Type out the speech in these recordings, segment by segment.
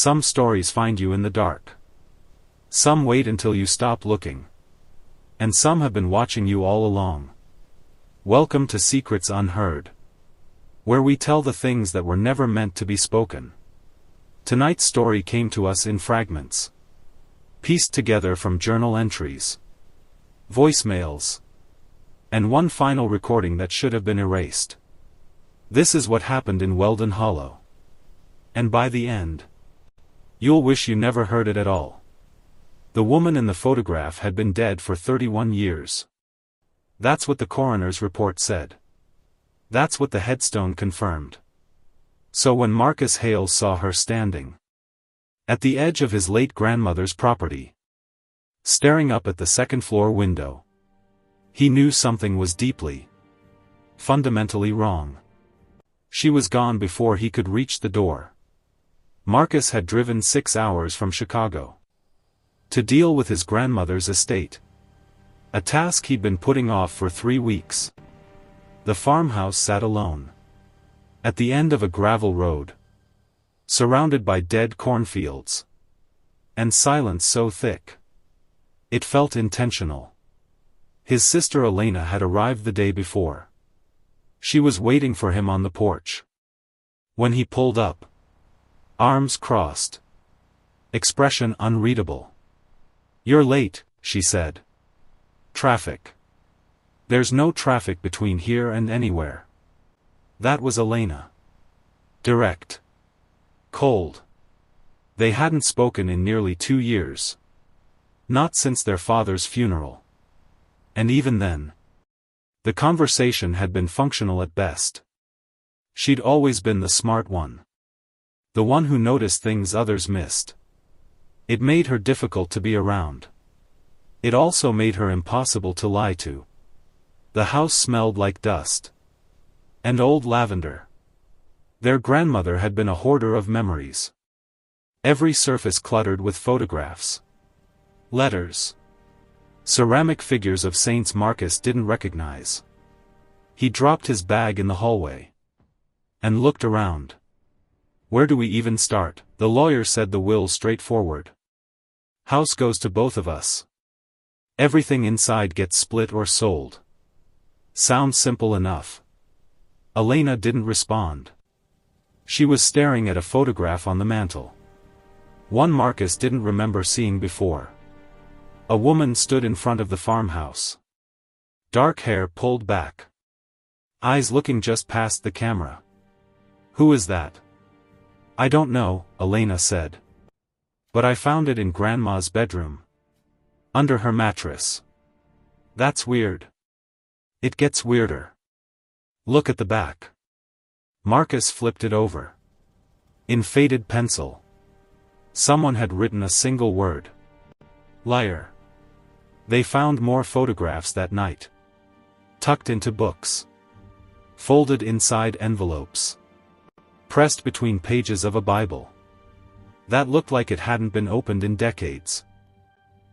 Some stories find you in the dark. Some wait until you stop looking. And some have been watching you all along. Welcome to Secrets Unheard, where we tell the things that were never meant to be spoken. Tonight's story came to us in fragments, pieced together from journal entries, voicemails, and one final recording that should have been erased. This is what happened in Weldon Hollow. And by the end, you'll wish you never heard it at all. The woman in the photograph had been dead for 31 years. That's what the coroner's report said. That's what the headstone confirmed. So when Marcus Hales saw her standing at the edge of his late grandmother's property, staring up at the second-floor window, he knew something was deeply, fundamentally wrong. She was gone before he could reach the door. Marcus had driven 6 hours from Chicago to deal with his grandmother's estate, a task he'd been putting off for 3 weeks. The farmhouse sat alone at the end of a gravel road, surrounded by dead cornfields, and silence so thick it felt intentional. His sister Elena had arrived the day before. She was waiting for him on the porch. When he pulled up, arms crossed, expression unreadable. "You're late," she said. "Traffic." "There's no traffic between here and anywhere." That was Elena. Direct. Cold. They hadn't spoken in nearly 2 years. Not since their father's funeral. And even then, the conversation had been functional at best. She'd always been the smart one. The one who noticed things others missed. It made her difficult to be around. It also made her impossible to lie to. The house smelled like dust and old lavender. Their grandmother had been a hoarder of memories. Every surface cluttered with photographs, letters, ceramic figures of saints Marcus didn't recognize. He dropped his bag in the hallway and looked around. "Where do we even start?" The lawyer said, the will straightforward. "House goes to both of us. Everything inside gets split or sold." Sounds simple enough. Elena didn't respond. She was staring at a photograph on the mantel. One Marcus didn't remember seeing before. A woman stood in front of the farmhouse. Dark hair pulled back, eyes looking just past the camera. "Who is that?" "I don't know," Elena said. "But I found it in Grandma's bedroom, under her mattress." "That's weird." "It gets weirder. Look at the back." Marcus flipped it over. In faded pencil, someone had written a single word: liar. They found more photographs that night, tucked into books, folded inside envelopes, pressed between pages of a Bible that looked like it hadn't been opened in decades.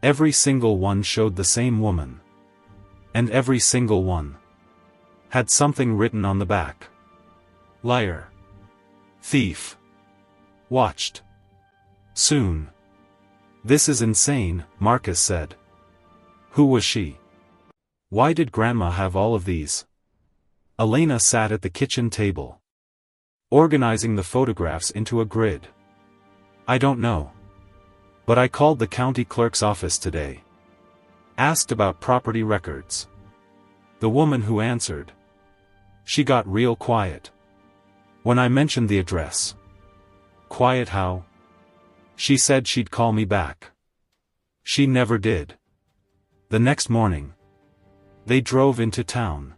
Every single one showed the same woman, and every single one had something written on the back: liar, thief, watched, soon. "This is insane," Marcus said. "Who was she? Why did Grandma have all of these?" Elena sat at the kitchen table, organizing the photographs into a grid. "I don't know. But I called the county clerk's office today. Asked about property records." The woman who answered, she got real quiet when I mentioned the address. "Quiet how?" "She said she'd call me back. She never did." The next morning, they drove into town.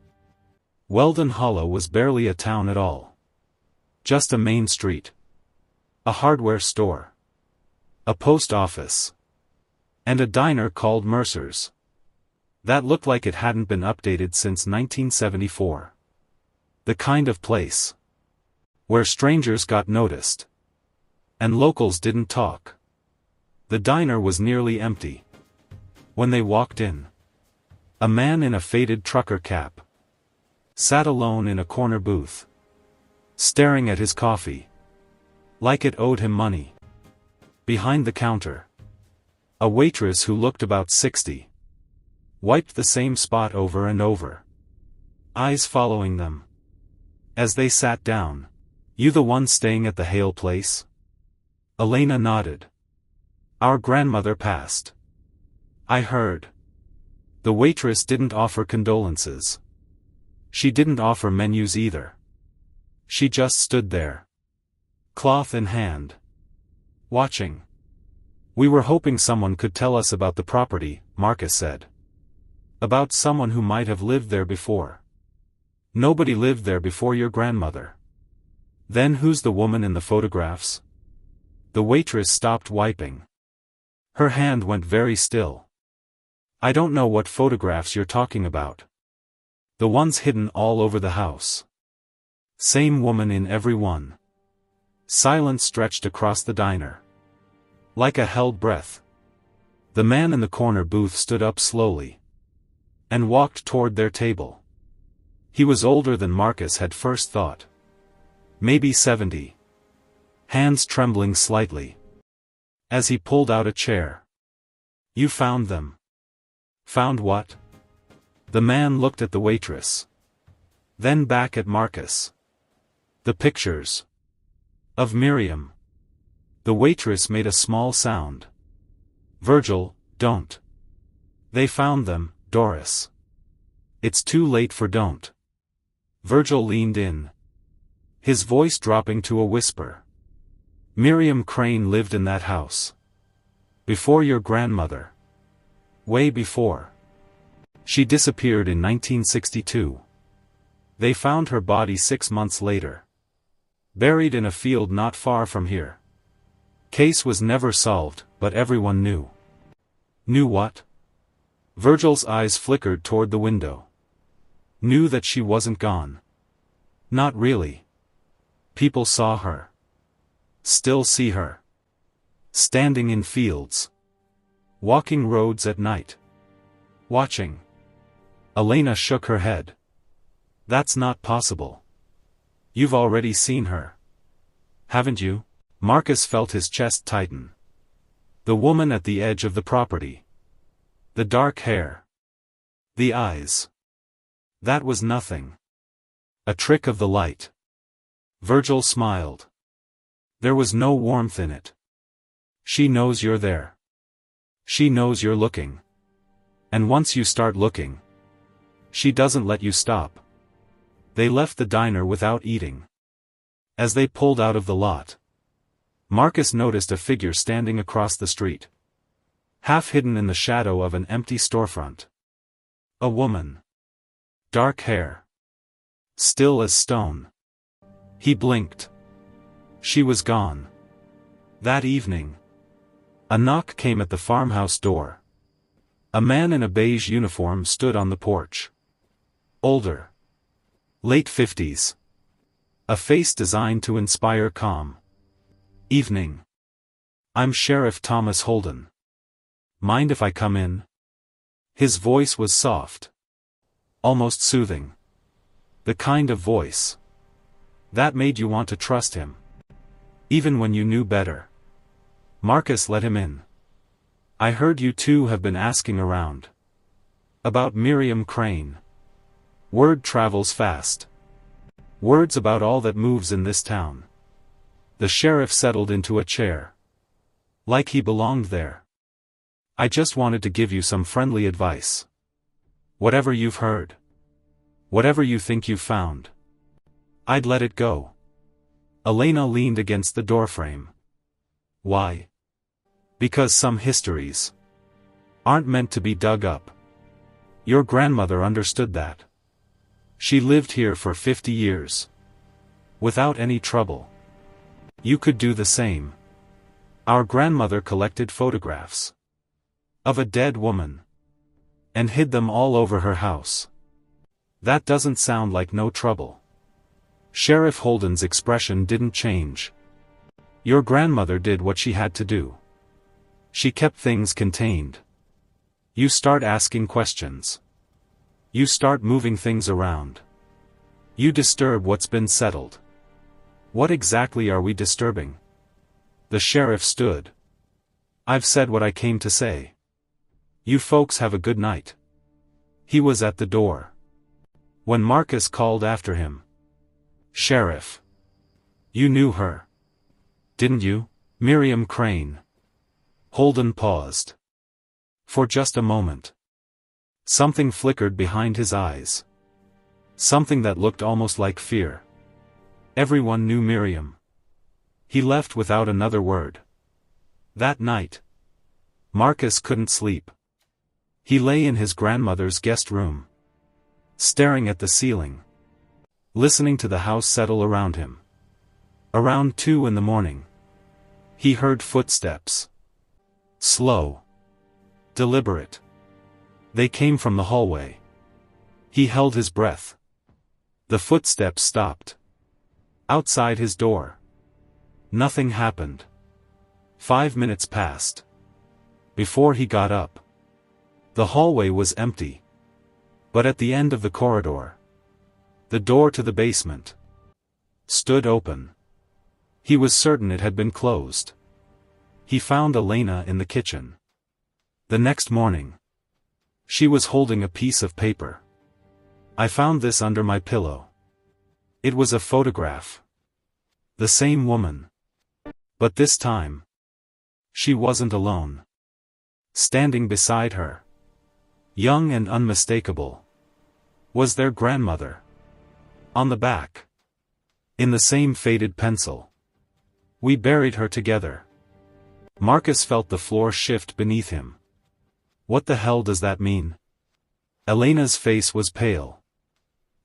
Weldon Hollow was barely a town at all. Just a main street, a hardware store, a post office, and a diner called Mercer's that looked like it hadn't been updated since 1974. The kind of place where strangers got noticed and locals didn't talk. The diner was nearly empty when they walked in. A man in a faded trucker cap sat alone in a corner booth, staring at his coffee like it owed him money. Behind the counter, a waitress who looked about 60 wiped the same spot over and over, eyes following them. As they sat down, "You the one staying at the Hale place?" Elena nodded. "Our grandmother passed. I heard." The waitress didn't offer condolences. She didn't offer menus either. She just stood there, cloth in hand, watching. "We were hoping someone could tell us about the property," Marcus said. "About someone who might have lived there before." "Nobody lived there before your grandmother." "Then who's the woman in the photographs?" The waitress stopped wiping. Her hand went very still. "I don't know what photographs you're talking about." "The ones hidden all over the house. Same woman in every one." Silence stretched across the diner. Like a held breath, the man in the corner booth stood up slowly and walked toward their table. He was older than Marcus had first thought. Maybe 70. Hands trembling slightly as he pulled out a chair. "You found them." "Found what?" The man looked at the waitress, then back at Marcus. "The pictures of Miriam." The waitress made a small sound. "Virgil, don't." "They found them, Doris. It's too late for don't." Virgil leaned in, his voice dropping to a whisper. "Miriam Crane lived in that house. Before your grandmother. Way before. She disappeared in 1962. They found her body 6 months later, buried in a field not far from here. Case was never solved, but everyone knew." "Knew what?" Virgil's eyes flickered toward the window. "Knew that she wasn't gone." "Not really. People saw her. Still see her. Standing in fields. Walking roads at night. Watching." Elena shook her head. "That's not possible. You've already seen her. Haven't you?" Marcus felt his chest tighten. The woman at the edge of the property. The dark hair. The eyes. That was nothing. A trick of the light. Virgil smiled. There was no warmth in it. "She knows you're there. She knows you're looking. And once you start looking, she doesn't let you stop." They left the diner without eating. As they pulled out of the lot, Marcus noticed a figure standing across the street, half hidden in the shadow of an empty storefront. A woman. Dark hair. Still as stone. He blinked. She was gone. That evening, a knock came at the farmhouse door. A man in a beige uniform stood on the porch. Older. Late 50s. A face designed to inspire calm. "Evening. I'm Sheriff Thomas Holden. Mind if I come in?" His voice was soft. Almost soothing. The kind of voice that made you want to trust him, even when you knew better. Marcus let him in. "I heard you two have been asking around about Miriam Crane. Word travels fast. Word's about all that moves in this town." The sheriff settled into a chair, like he belonged there. "I just wanted to give you some friendly advice. Whatever you've heard, whatever you think you've found, I'd let it go." Elena leaned against the doorframe. "Why?" "Because some histories aren't meant to be dug up. Your grandmother understood that. She lived here for 50 years. Without any trouble. You could do the same. Our grandmother collected photographs of a dead woman and hid them all over her house. That doesn't sound like no trouble." Sheriff Holden's expression didn't change. "Your grandmother did what she had to do. She kept things contained. You start asking questions. You start moving things around. You disturb what's been settled." "What exactly are we disturbing?" The sheriff stood, I've said what I came to say. You folks have a good night. He was at the door when Marcus called after him. Sheriff. You knew her, didn't you? Miriam Crane. Holden paused. For just a moment. Something flickered behind his eyes. Something that looked almost like fear. Everyone knew Miriam. He left without another word. That night, Marcus couldn't sleep. He lay in his grandmother's guest room, staring at the ceiling, listening to the house settle around him. Around 2 in the morning, he heard footsteps. Slow. Deliberate. They came from the hallway. He held his breath. The footsteps stopped. Outside his door. Nothing happened. 5 minutes passed. Before he got up. The hallway was empty. But at the end of the corridor, the door to the basement stood open. He was certain it had been closed. He found Elena in the kitchen. The next morning, she was holding a piece of paper. I found this under my pillow. It was a photograph. The same woman. But this time, she wasn't alone. Standing beside her, young and unmistakable, was their grandmother. On the back, in the same faded pencil, we buried her together. Marcus felt the floor shift beneath him. What the hell does that mean? Elena's face was pale.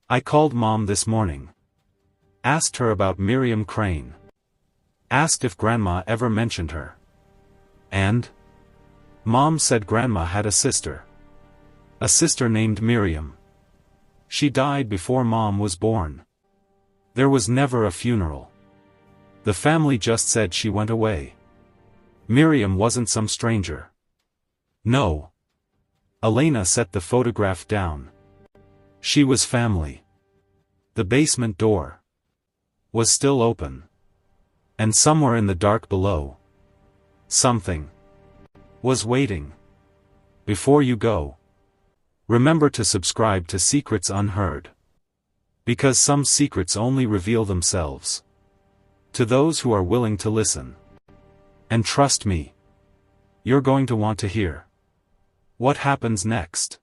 I called Mom this morning. Asked her about Miriam Crane. Asked if Grandma ever mentioned her. And? Mom said Grandma had a sister. A sister named Miriam. She died before Mom was born. There was never a funeral. The family just said she went away. Miriam wasn't some stranger. No. Elena set the photograph down. She was family. The basement door was still open. And somewhere in the dark below, something was waiting. Before you go, remember to subscribe to Secrets Unheard. Because some secrets only reveal themselves to those who are willing to listen. And trust me, you're going to want to hear what happens next.